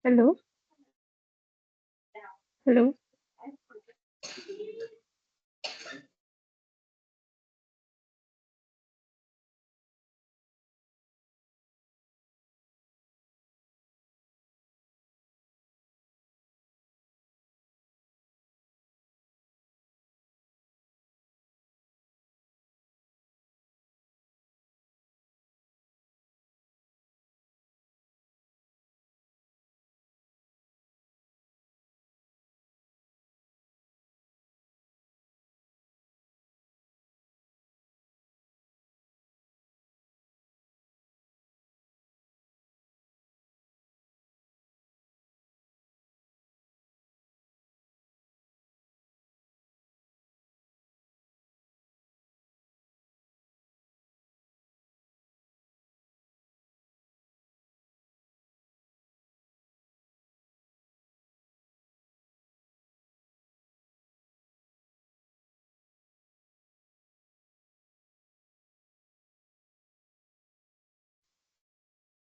Hello, hello.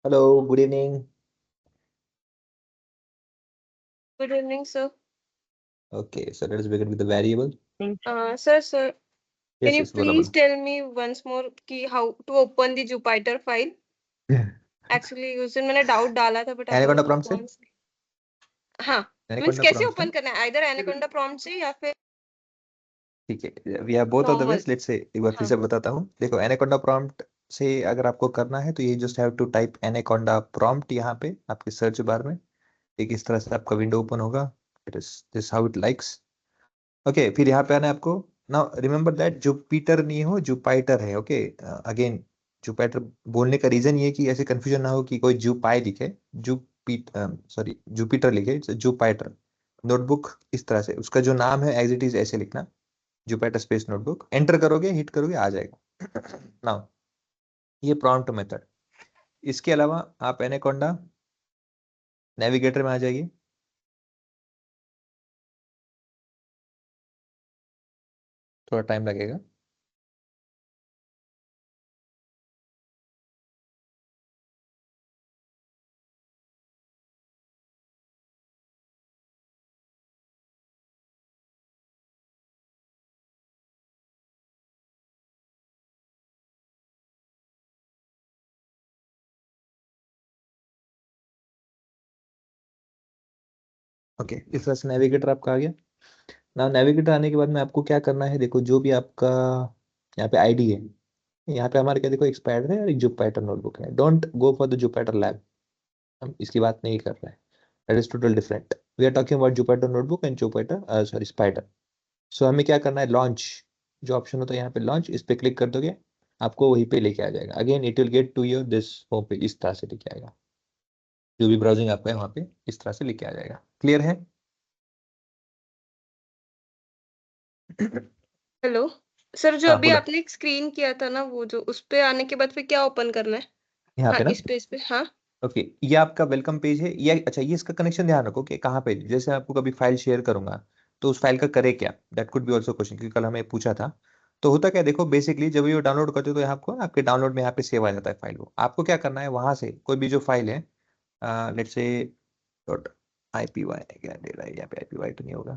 Hello, good evening. Good evening, sir. Okay, so let us begin with the variable. Sir, can Yes, you yes, बोला please बोला. tell me once more कि how to open the Jupyter file? Actually उस दिन मैंने doubt डाला था but Anaconda prompt से? हाँ मीन्स Anaconda कैसे prompt ओपन से? करना है आइदर एनाकोंडा प्रॉम्प्ट से या फिर ठीक है, we have both of the normal ways. Let's say एक बार फिर हाँ से बताता हूँ. देखो, Anaconda prompt से अगर आपको करना है तो ये just have to type Anaconda prompt यहाँ पे आपके सर्च बार में. एक इस तरह से आपका विंडो ओपन होगा. It is this how it likes. Okay, फिर यहाँ पे आना है आपको. Now remember that जुपिटर नहीं हो, जुपाइटर है. ओके, अगेन जुपिटर बोलने का रीजन ये कि ऐसे कंफ्यूजन ना हो कि कोई जुपाई लिखे, जुपिटर लिखे, जुपाइटर. नोटबुक इस तरह से उसका जो नाम है एज इट इज ऐसे लिखना. जुपिटर स्पेस नोटबुक एंटर करोगे, हिट करोगे, आ जाएगा. नाउ ये प्रॉम्प्ट मेथड. इसके अलावा आप एनाकोंडा नेविगेटर में आ जाइए. थोड़ा टाइम लगेगा. ओके, इस तरह से नेविगेटर आपका आ गया. ना नेविगेटर आने के बाद में आपको क्या करना है, देखो जो भी आपका यहाँ पे आईडी है, यहाँ पे हमारे क्या देखो एक्सपायर्ड है और एक जुपिटर नोटबुक है. Don't go for the Jupyter lab. हम इसकी बात नहीं कर रहे हैं. That is total different. We are talking about Jupyter notebook and Jupyter sorry Spyder. So हमें क्या करना है, लॉन्च जो ऑप्शन होता है यहाँ पे लॉन्च, इस पे क्लिक कर दोगे, आपको वहीं पे लेके आ जाएगा. Again it will get to your this home पे, इस तरह से लेके आएगा. जो भी ब्राउजिंग आपका है वहाँ पे इस तरह से लेके आ जाएगा. क्लियर है? हेलो सर जो हाँ अभी बोलो. आपने एक स्क्रीन किया था ना वो जो उस पे आने के बाद फिर क्या ओपन करना है यहाँ हाँ पे ना. इस पे हाँ ओके, ये आपका वेलकम पेज है. ये अच्छा, ये इसका कनेक्शन ध्यान रखो कि कहाँ पे, जैसे आपको कभी फाइल शेयर करूंगा तो उस फाइल का करे क्या, that could be also question, क्योंकि कल हमें पूछा था. तो होता क्या, देखो बेसिकली जब ये डाउनलोड करते हो तो आपको आपके डाउनलोड में यहाँ पे सेव आ जाता है फाइल. वो आपको क्या करना है, वहां से कोई भी जो फाइल है, let's say dot I P Y क्या दे रहा है यहाँ पे, आई पी वाई तो नहीं होगा,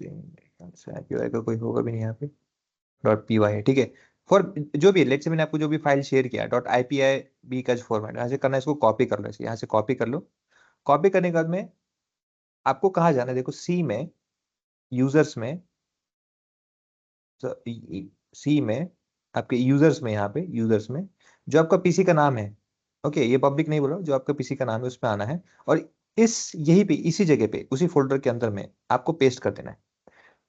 आई पी वाई का कोई होगा भी नहीं यहाँ पे. डॉट पी वाई है, ठीक है. फॉर जो भी लेट्स से मैंने आपको जो भी फाइल शेयर किया, dot I P I B का जो फॉर्मेट यहाँ से करना है, इसको कॉपी कर लो. यहाँ से कॉपी कर लो. कॉपी करने के बाद में आपको कहाँ जाना है, देखो सी में, यूजर्स में, सी में, आपके यूजर्स में, यहाँ पे यूजर्स में जो आपका पीसी का नाम है. ओके, ये पब्लिक नहीं बोल रहा हूँ, जो आपका पीसी का नाम है उसमें आना है. और इस यही पे इसी जगह पे उसी फोल्डर के अंदर में आपको पेस्ट कर देना है.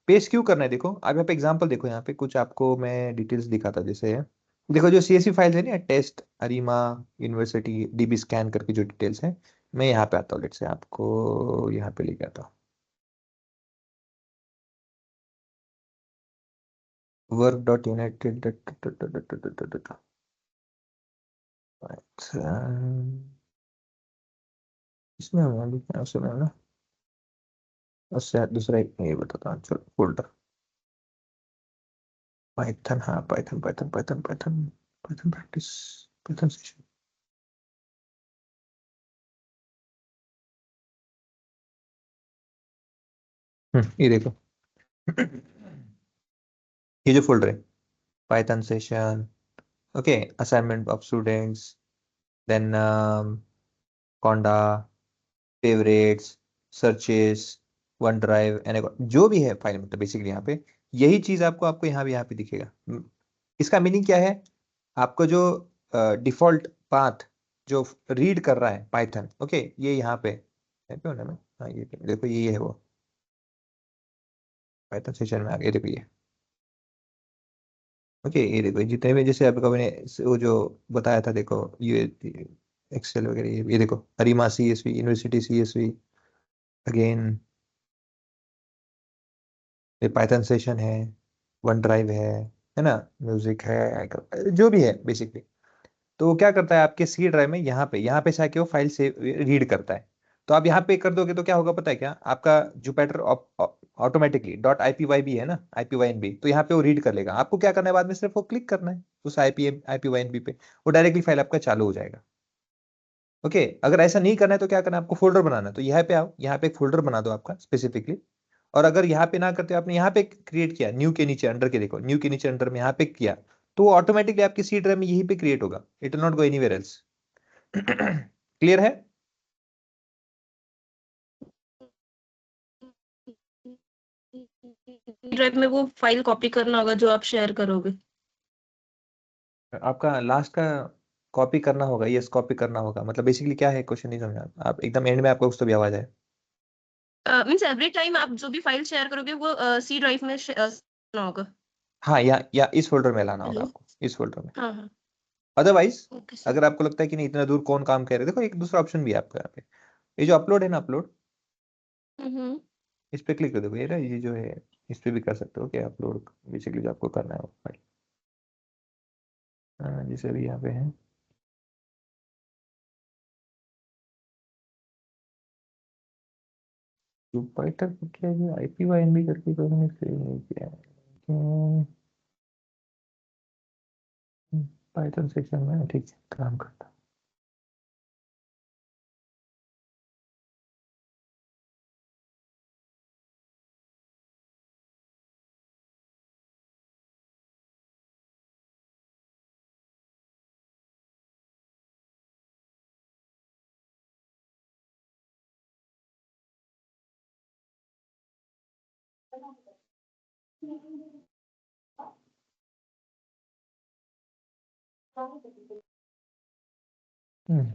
पेस्ट क्यों करना है, देखो अब यहाँ पे एग्जांपल देखो, यहाँ पे कुछ आपको मैं डिटेल्स दिखाता. जैसे है, देखो जो सीएसवी फाइल है ना, टेस्ट अरीमा यूनिवर्सिटी डीबी स्कैन करके जो डिटेल्स है, मैं यहाँ पे आता हूँ. लेट्स से आपको यहाँ पे लेके आता हूँ. वर्क डॉट यूनाइटेड, इसमें हम अभी क्या उसमें ना, उससे दूसरा एक ये बताता हूँ. चलो फोल्डर पाइथन, हाँ Python Python Python Python Python practice, Python session. ये देखो ये जो फोल्डर है, Python session, okay, assignment of students, then Conda, favourites, searches, OneDrive, जो भी है फाइल, मतलब बेसिकली यहाँ पे यही चीज आपको आपको यहाँ पे दिखेगा। इसका मीनिंग क्या है? आपको जो डिफॉल्ट पाथ जो रीड कर रहा है पाइथन, ओके, ये यहाँ पे है पे होना में, हाँ ये पे, देखो ये है वो पाइथन सेशन में आ गया, देखो ये, ओके, ये देखो जितने भी, जैसे आपको मैंने वो जो बताया था, देखो ये एक्सेल वगैरह, ये देखो ARIMA CSV, university CSV, again ये पाइथन सेशन है, वन ड्राइव है ना, म्यूजिक है, जो भी है बेसिकली। तो वो क्या करता है आपके सी ड्राइव में, यहाँ पे से आके वो फाइल से रीड करता है। तो आप यहाँ पे कर दोगे तो क्या होगा पता है क्या, आपका जुपिटर ऑटोमेटिकली .ipyb है ना, IPYNB, तो यहाँ पे वो रीड कर लेगा। आपको क्या करना है बाद में, सिर्फ वो क्लिक करना है उस IPYNB पे, वो डायरेक्टली फाइल आपका चालू हो जाएगा। ओके, अगर ऐसा नहीं करना है तो क्या करना है, आपको फोल्डर बनाना है। तो यहाँ पे आओ, यहाँ पे एक फोल्डर बना दो आपका स्पेसिफिकली। और अगर यहाँ पे ना करते हो, आपने यहाँ पे क्रिएट किया, न्यू के नीचे अंडर के, देखो न्यू के नीचे अंडर में यहाँ पे किया, तो ऑटोमेटिकली आपकी सी ड्राइव में यहीं पे क्रिएट होगा, it will not go anywhere else. Clear है? ड्राइव में वो फाइल कॉपी करना होगा जो आप शेयर करोगे। आपका लास्ट का कॉपी करना होगा, यस कॉपी करना होगा, मतलब बेसिकली क्या है, क्वेश्चन नहीं समझा आप एकदम एंड में, आपको कुछ तो भी आवाज है। मीन्स एवरी टाइम आप जो भी फाइल शेयर करोगे वो सी ड्राइव में करना होगा। हाँ, या इस फोल्डर में लाना होगा हेलो। आपको, इस फोल्डर में। हाँ हाँ। Otherwise okay sir. अगर आपको लगता है कि नहीं इतना दूर कौन काम करे, देखो एक दूसरा ऑप्शन भी है आपका यहाँ पे, ये जो अपलोड है ना, अपलोड, हम्म। इस पे क्लिक कर दो, ये ना ये जो है, इस पे भी कर सकते हो कि अपलोड, बेसिकली जो आपको करना है वो फाइल, जैसे भी यहाँ पे है। जुपिटर को क्या है, IPYNB करके करने से क्या है, पाइथन सेक्शन में ठीक है काम करता है।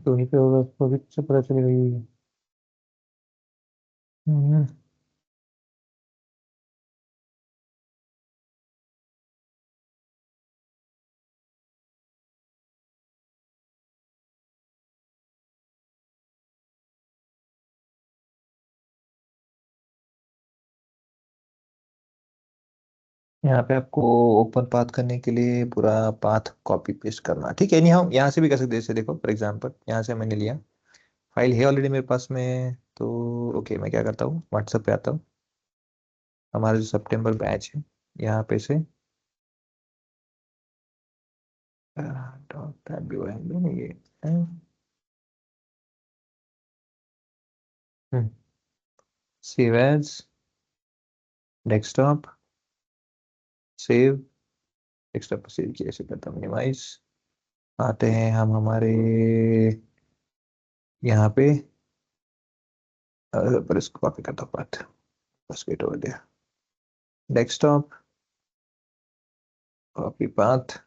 तो वहीं पे होगा, उसको भी से पता चलेगा ये। हम्म, यहाँ पे आपको ओपन पाथ करने के लिए पूरा पाथ कॉपी पेस्ट करना, ठीक है, नहीं हम यहाँ से भी कर सकते हैं, जैसे देखो फॉर एग्जांपल यहाँ से मैंने लिया, फाइल है ऑलरेडी मेरे पास में, तो ओके मैं क्या करता हूँ, व्हाट्सएप पे आता हूँ, हमारा जो सितंबर बैच है, यहाँ पे से ये save as, desktop, save, desktop पर सेव किया, ऐसे करता हूँ मिनिमाइज, आते हैं हम हमारे यहाँ पे, पर इसको कॉपी करता हूँ पाथ, बस वेट ओवर दिया, डेस्कटॉप, कॉपी पाथ,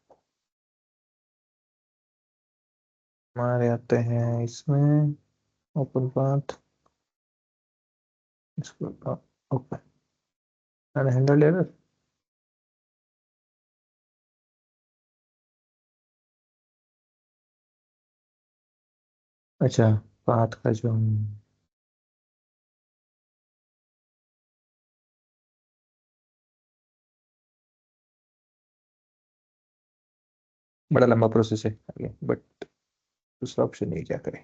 हमारे आते हैं इसमें, ओपन पाथ, इसको ओपन, हैंडल एरर, अच्छा, पाथ का जो बड़ा लंबा प्रोसेस है आगे, बट दूसरा ऑप्शन नहीं, क्या करें।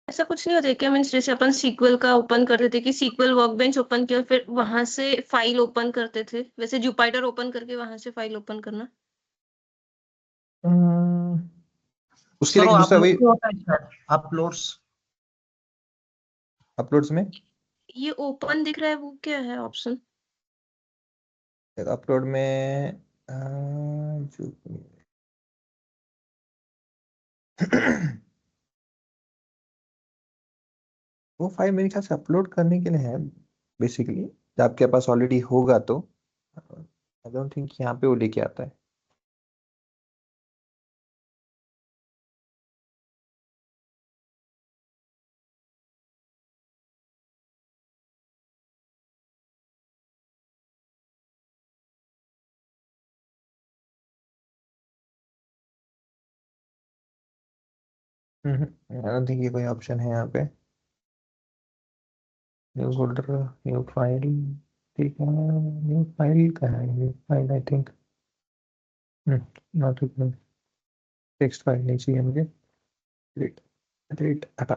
ऐसा कुछ नहीं होता है क्या, मीन्स जैसे अपन सीक्वल का ओपन करते थे कि सीक्वल वर्कबेंच ओपन किया फिर वहां से फाइल ओपन करते थे, वैसे जुपिटर ओपन करके वहां से फाइल ओपन करना। उसके लिए दूसरा वही होता है शायद अपलोड्स। अपलोड्स में ये ओपन दिख रहा है, वो क्या है ऑप्शन? अपलोड में जो वो फाइल मेरे ख्याल से अपलोड करने के लिए है बेसिकली, जब आपके पास ऑलरेडी होगा तो आई डोंट थिंक यहाँ पे वो लेके आता है। आई डोंट थिंक ये कोई ऑप्शन है यहाँ पे। न्यू फोल्डर, न्यू फाइल, ठीक है। न्यू फाइल का है, new file I think not text file नहीं चाहिए मुझे। डिलीट, डिलीट हटा।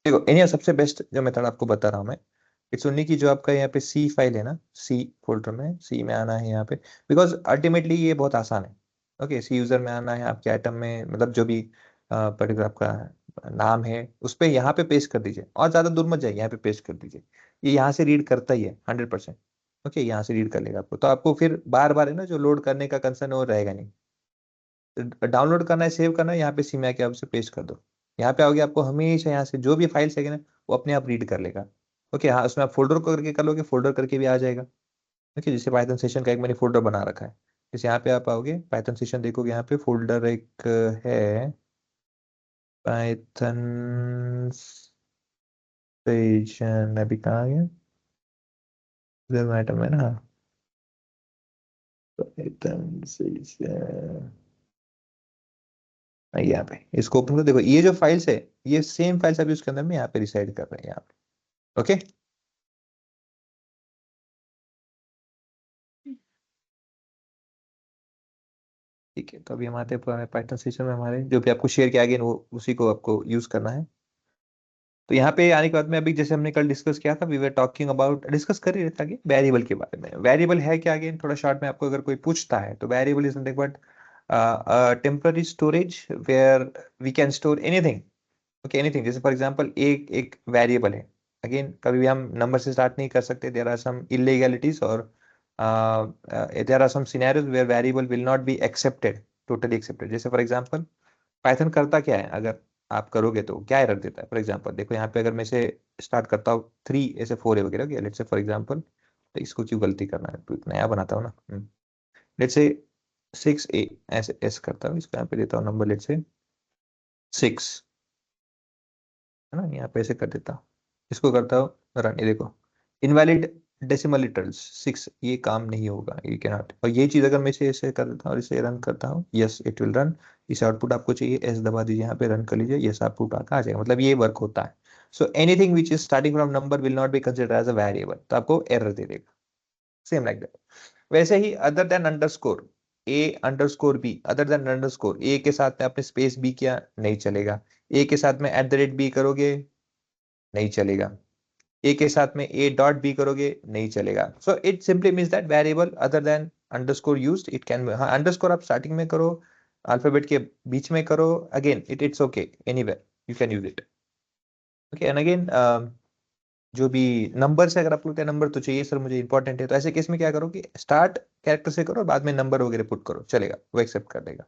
देखो इन्हें सबसे बेस्ट जो मेथड आपको बता रहा हूँ मैं, इट्स ओनली कि जो आपका यहाँ पे सी फाइल है ना, सी फोल्डर में सी में आना है यहाँ पे, बिकॉज अल्टीमेटली ये बहुत आसान है। ओके, सी यूजर में आना है, आपके आइटम में मतलब जो भी पर्टिकुलर आपका नाम है उस पर यहाँ पे पेस्ट कर दीजिए, और ज्यादा दूर मत जाइए, यहाँ पे पेस्ट कर दीजिए। ये यहाँ से रीड करता ही है 100%। ओके, यहाँ से रीड कर लेगा आपको, तो आपको फिर बार बार है ना जो लोड करने का कंसर्न वो रहेगा नहीं। डाउनलोड करना है, सेव करना है, यहाँ पे सी में आके आप उसे पेस्ट कर दो। यहाँ पे आओगे, आपको हमेशा यहाँ से जो भी फाइल्स है ना वो अपने आप रीड कर लेगा। ओके, हाँ, उसमें आप फोल्डर को करके कर लोगे, फोल्डर करके भी आ जाएगा। ओके, जैसे पाइथन सेशन का एक मैंने फोल्डर बना रखा है, जैसे यहाँ पे आप आओगे पाइथन सेशन देखोगे, यहाँ पे फोल्डर एक है पाइथन सेशन, अभी कहाँ गया, आइटम है ना, पाइथन सेशन यहाँ पे, इसको ओपन करो। देखो ये जो फाइल्स है, ये सेम फाइल्स अभी उसके अंदर में यहाँ पे रिसाइड कर रहे हैं यहाँ पे। ओके, ठीक है, तो अभी हम आते हैं पाइथन सेशन में, हमारे जो भी आपको शेयर किया गया वो उसी को आपको यूज करना है। तो यहाँ पे आने के बाद में अभी जैसे हमने कल डिस्कस किया था, we were talking about, discuss कर ही रहे थे आगे वेरिएबल के बारे में। वेरिएबल है क्या, अगेन थोड़ा शॉर्ट में आपको अगर कोई पूछता है तो variable is nothing but temporary storage where we can store anything. Okay, anything, जैसे फॉर एग्जांपल एक एक वेरिएबल है, अगेन कभी भी हम नंबर से स्टार्ट नहीं कर सकते, देयर आर सम इलीगैलिटीज, और there are some scenarios where variable will not be accepted, totally accepted. जैसे फॉर एग्जांपल पाइथन करता क्या है, अगर आप करोगे तो क्या एरर देता है। फॉर एग्जांपल देखो यहाँ पे अगर मैं से स्टार्ट करता हूँ 3 ऐसे 4 है वगैरह, लेट्स से फॉर एग्जांपल, तो इसको क्यों गलती करना है, तो नया बनाता हूँ ना, लेट्स से 6A ऐसे ऐसे करता हूँ, इसको यहाँ पे देता हूँ नंबर लेट्स से 6, है ना, यहाँ पे ऐसे कर देता हूँ, इसको करता हूँ रन, ये देखो इनवैलिड डेसिमल लिटरल्स 6, ये काम नहीं होगा, ये कैन नॉट। और ये चीज अगर मैं इसे ऐसे कर देता हूँ और इसे रन करता हूँ, यस इट विल रन। इस आउटपुट आपको चाहिए, एस दबा दीजिए, यहाँ पे रन कर लीजिए, यस आउटपुट आ जाएगा, मतलब ये वर्क होता है। So anything which is starting from number will not be consider as a variable, तो आपको एरर दे देगा, सेम लाइक दैट। वैसे ही other than underscore A underscore B, other than underscore A के साथ में आपने स्पेस बी किया, नहीं चलेगा। ए के साथ में एट द रेट बी करोगे, नहीं चलेगा। ए के साथ में ए डॉट बी करोगे, नहीं चलेगा। So it simply means that variable other than underscore used it can, हाँ अंडरस्कोर आप स्टार्टिंग में करो, अल्फाबेट के बीच में करो, again it's okay, anywhere you can use it. Okay, and again जो भी नंबर से अगर आपको लगता है नंबर तो चाहिए सर मुझे इंपॉर्टेंट है, तो ऐसे केस में क्या करो कि स्टार्ट कैरेक्टर से करो, बाद में नंबर वगैरह पुट करो, चलेगा, वो एक्सेप्ट कर देगा।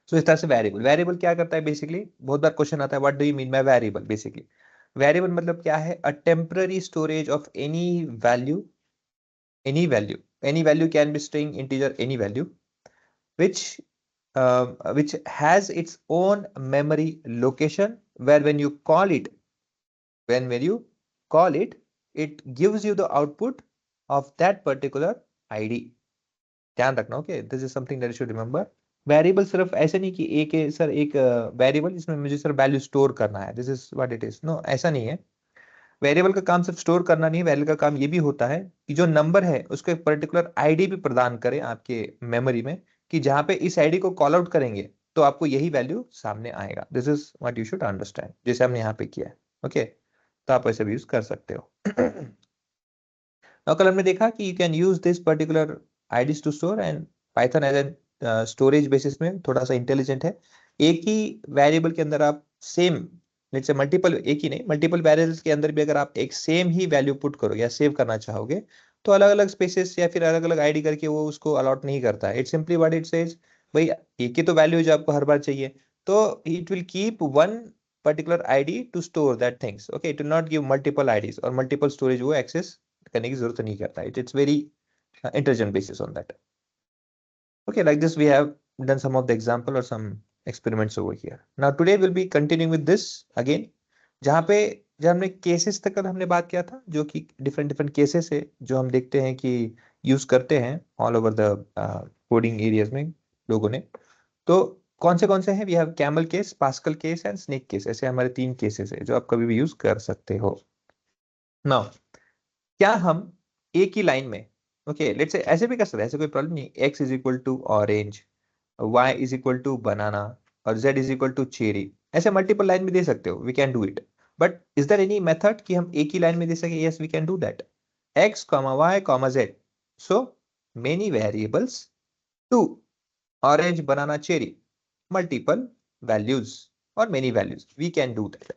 सो इस तरह से वेरिएबल, वेरिएबल क्या करता है बेसिकली, बहुत बार क्वेश्चन आता है what do you mean by variable. Basically variable मतलब क्या है, a temporary storage of any value, any value can be string, integer, any value which which has its own memory location, where when you call it, when you call it, it gives you the output of that particular id। ध्यान रखना, okay, this is something that you should remember. Variable सिर्फ ऐसे नहीं कि एक है sir, एक variable जिसमें मुझे सर वैल्यू स्टोर करना है, this is what it is, no ऐसा नहीं है। वेरिएबल का काम सिर्फ स्टोर करना नहीं है, वेरिएबल का काम ये भी होता है कि जो नंबर है उसको एक पर्टिकुलर आईडी भी प्रदान करें आपके मेमोरी में, कि जहां पे इस आईडी को कॉल आउट करेंगे तो आपको यही वैल्यू सामने आएगा। This is what you should understand, जैसे हमने यहाँ पे किया है। ओके, तो आप ऐसे भी यूज कर सकते हो। Now कल हमने देखा कि you can use this particular IDs to store and Python as an storage basis में थोड़ा सा इंटेलिजेंट है। एक ही वेरिएबल के अंदर आप सेम, लेट्स से मल्टीपल, एक ही नहीं मल्टीपल वेरिएबल्स के अंदर भी अगर आप एक सेम ही वैल्यू पुट करो या सेव करना चाहोगे तो अलग अलग स्पेसेस या फिर अलग अलग आईडी करके वो उसको अलॉट नहीं करता है। It simply what it says, भाई एक ही तो वैल्यू जो आपको हर बार चाहिए, तो it will keep one particular ID to store that things. Okay, it will not give multiple IDs और मल्टीपल स्टोरेज वो एक्सेस करने की जरूरत नहीं करता। It's very intelligent basis on that. Okay, like this we have done some of the example or some experiments over here. Now today we'll be continuing with this again, जहाँ पे जब हमने केसेस तक हमने बात किया था, जो कि डिफरेंट डिफरेंट केसेस है जो हम देखते हैं कि यूज करते हैं all over the coding areas में लोगों ने। तो कौन से हैं? We have camel case, Pascal case and snake case. ऐसे हमारे 3 केसेस है जो आप कभी भी यूज कर सकते हो। नाउ क्या हम एक ही लाइन में, ओके लेट्स से ऐसे भी कर सकते हैं, ऐसे कोई प्रॉब्लम नहीं। x is equal to orange, y is equal to banana और z is equal to cherry, ऐसे मल्टीपल लाइन में दे सकते हो। We can do it, but is there any method कि हम एक ही लाइन में दे सके? Yes we can do that. x comma y comma z, so many variables to orange banana cherry, multiple values और many values, we can do that.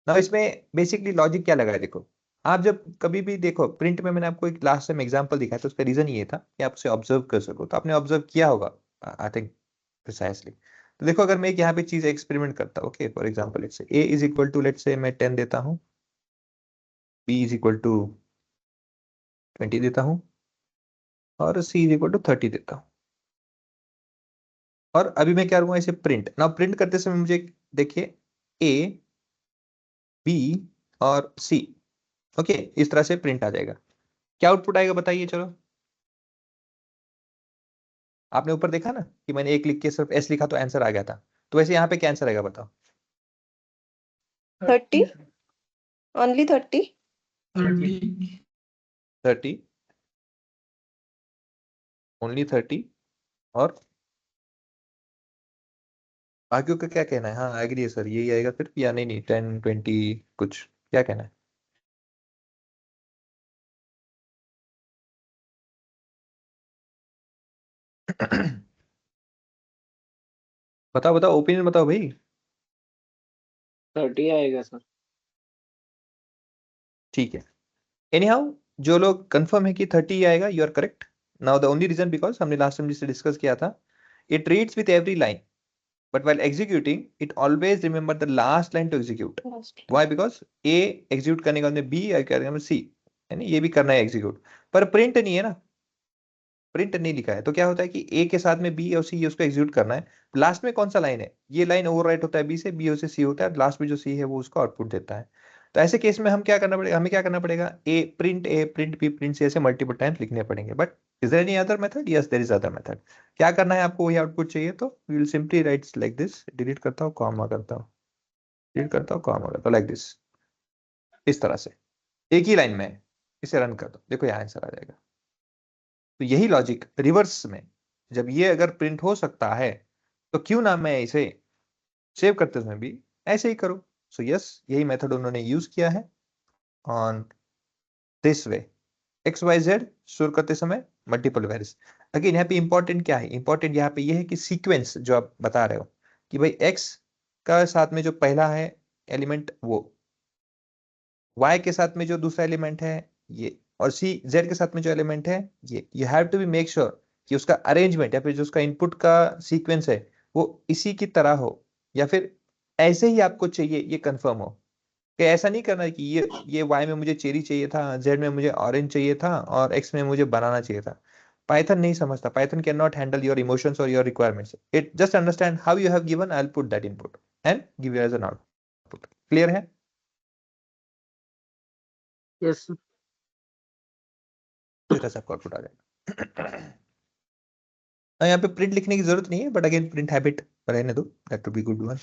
ना इसमें बेसिकली लॉजिक क्या लगा है? देखो, आप जब कभी भी देखो प्रिंट में, मैंने आपको एक लास्ट टाइम एग्जांपल दिखाया तो उसका रीजन ये था कि आप उसे ऑब्जर्व कर सको। तो आपने ऑब्जर्व किया होगा आई थिंक प्रिसाइसली। तो देखो अगर मैं एक यहाँ पे चीज एक्सपेरिमेंट करता हूँ, okay for example let's say a is equal to, let's say मैं 10 देता हूँ, b इज इक्वल टू 20 देता हूँ और c इज इक्वल टू 30 देता हूँ। और अभी मैं क्या करूंगा, इसे प्रिंट। ना प्रिंट करते समय मुझे देखिए a b और c, ओके इस तरह से प्रिंट आ जाएगा। क्या आउटपुट आएगा बताइए? चलो, आपने ऊपर देखा ना कि मैंने एक लिख के सिर्फ एस लिखा तो आंसर आ गया था। तो वैसे यहाँ पे क्या आंसर आएगा बताओ? 30, ओनली 30। 30, ओनली 30। और बाकियों का क्या कहना है? हाँ एग्री है सर, यही आएगा फिर या नहीं? नहीं 10 20 कुछ, क्या कहना है? बताओ बताओ, ओपिनियन बताओ भाई। 30 आएगा सर। ठीक है, एनी हाउ जो लोग कंफर्म है कि 30 आएगा, you are correct. Now the only reason, because हमने लास्ट टाइम जिससे डिस्कस किया था, it reads with every line but while executing it always remember the last line to execute. Why? Because a execute करने के बाद में b करने में c, यानी ये भी करना है execute, पर print नहीं है ना, प्रिंट नहीं लिखा है। तो क्या होता है कि a के साथ में b और c उसको एग्जीक्यूट करना है। लास्ट में कौन सा लाइन है? ये लाइन ओवरराइट होता है b से, b से c होता है, लास्ट में जो c है वो उसको आउटपुट देता है। तो ऐसे केस में हम क्या करना पड़ेगा, हमें क्या करना पड़ेगा, a print b print c ऐसे मल्टीपल टाइम्स लिखने पड़ेंगे। But is there any other method? Yes there is other method. क्या करना है आपको? वही आउटपुट चाहिए तो we will simply write like this, delete करता हूँ कॉमा करता हूँ, डिलीट करता हूँ कॉमा करता हूँ, लाइक दिस, इस तरह से एक ही लाइन में इसे रन कर दो, देखो यहाँ आंसर आ जाएगा। तो यही लॉजिक रिवर्स में, जब ये अगर प्रिंट हो सकता है तो क्यों ना मैं इसे सेव करते समय भी ऐसे ही करूं। सो यस, यही मेथड उन्होंने यूज किया है on this way. X Y Z store करते समय मल्टीपल वेरिएबल्स। अगेन यहाँ पे इंपॉर्टेंट क्या है? इंपॉर्टेंट यहाँ पे ये है कि सीक्वेंस जो आप बता रहे हो कि भाई एक्स का साथ में जो पहला है एलिमेंट वो, y के साथ में जो दूसरा एलिमेंट है ये, और c z के साथ में जो एलिमेंट है ये, you have to be make sure कि उसका अरेंजमेंट या फिर जो उसका इनपुट का सीक्वेंस है वो इसी की तरह हो, या फिर ऐसे ही आपको चाहिए ये कंफर्म हो। कि ऐसा नहीं करना है कि ये y में मुझे चेरी चाहिए था, z में मुझे ऑरेंज चाहिए था और x में मुझे बनाना चाहिए था। पाइथन नहीं समझता, Python can not handle your emotions और your requirements. It just understand how you have given, I will put that input and give you as an output. Clear है? Yes sir. तो इस तरह से आपका आउटपुट आ जाएगा। यहाँ पे प्रिंट लिखने की जरूरत नहीं है, बट अगेन प्रिंट हैबिट रहने दो, that would be good one.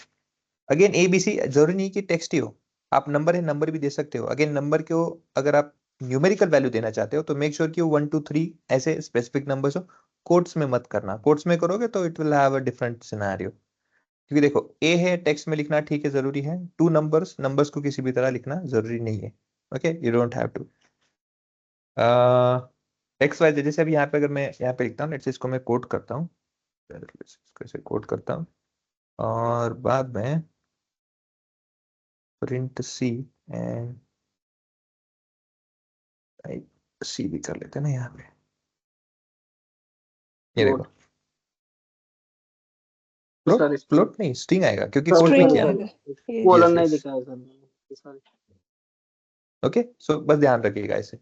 Again ABC जरूरी नहीं कि टेक्स्ट ही हो, आप नंबर है नंबर भी दे सकते हो। अगेन नंबर को अगर आप न्यूमेरिकल वैल्यू देना चाहते हो तो मेक श्योर कि वो 1 2 3 ऐसे स्पेसिफिक नंबर्स हो। कोट्स में मत करना, कोट्स में करोगे तो it will have a different scenario. क्योंकि देखो ए है टेक्स्ट में लिखना ठीक है, जरूरी है। टू नंबर्स, नंबर्स को किसी भी तरह लिखना जरूरी नहीं है। Okay, you don't have to. X Y, जैसे अभी यहाँ पे अगर मैं यहाँ पे लिखता हूँ, लेट्स से इसको मैं कोट करता हूँ, कैसे कोड करता हूँ और बाद में प्रिंट सी एंड सी भी कर लेते हैं ना यहाँ पे। ये देखो फ्लोट फ्लोट नहीं स्ट्रिंग आएगा क्योंकि कोड में किया ना। कोलन नहीं दिखाया सर। ओके सो बस ध्यान रखिएगा इसे।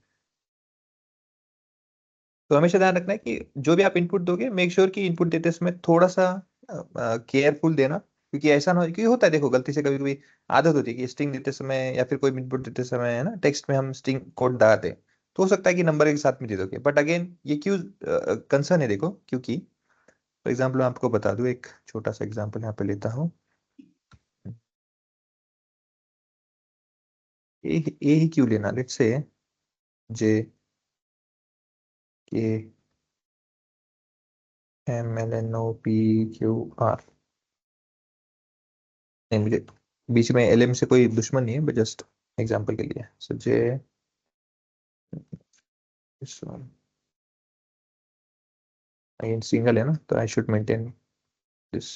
तो हमेशा ध्यान रखना है कि जो भी आप इनपुट दोगे मेक श्योर कि इनपुट देते समय थोड़ा सा केयरफुल देना, क्योंकि ऐसा ना हो, क्योंकि होता है देखो गलती से कभी कभी आदत होती है कि स्ट्रिंग देते समय या फिर कोई इनपुट देते समय है ना टेक्स्ट में हम स्ट्रिंग कोड डालते हैं, तो हो सकता है कि नंबर एक साथ में दे दोगे। बट अगेन ये क्यों कंसर्न है देखो, क्योंकि फॉर एग्जाम्पल मैं आपको बता दूं, एक छोटा सा एग्जाम्पल यहाँ पे लेता हूँ। ए ही क्यों लेना, let's say J K M L N O P Q R, नहीं मुझे बीच में एल एम से कोई दुश्मन नहीं है, बट जस्ट एग्जाम्पल के लिए। सो जे अगेन सिंगल है ना, तो I should maintain this.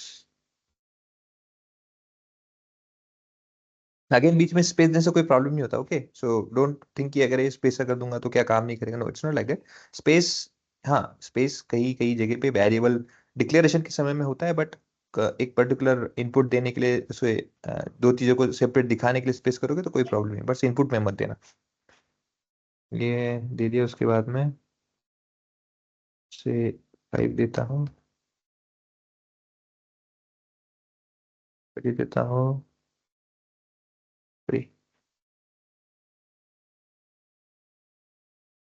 Again बीच में स्पेस देने से कोई प्रॉब्लम नहीं होता। ओके सो डोंट थिंक कि अगर ये स्पेस कर दूंगा तो क्या काम नहीं करेगा। No it's not like that. Space, हाँ स्पेस कई कई जगह पे वेरिएबल डिक्लेरेशन के समय में होता है, बट एक पर्टिकुलर इनपुट देने के लिए उसे दो चीजों को सेपरेट दिखाने के लिए स्पेस करोगे तो कोई प्रॉब्लम नहीं, बस इनपुट में मत देना। ये दे दिया, उसके बाद में से 5 देता हूँ, फिर देता हूँ 3,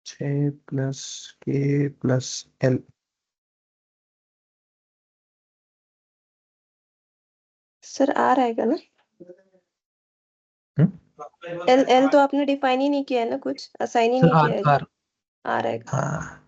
6 प्लस के प्लस एल। सर आर आएगा ना? एल एल तो आपने डिफाइन ही नहीं किया है ना, कुछ असाइन ही नहीं किया है। आर आर आएगा। हाँ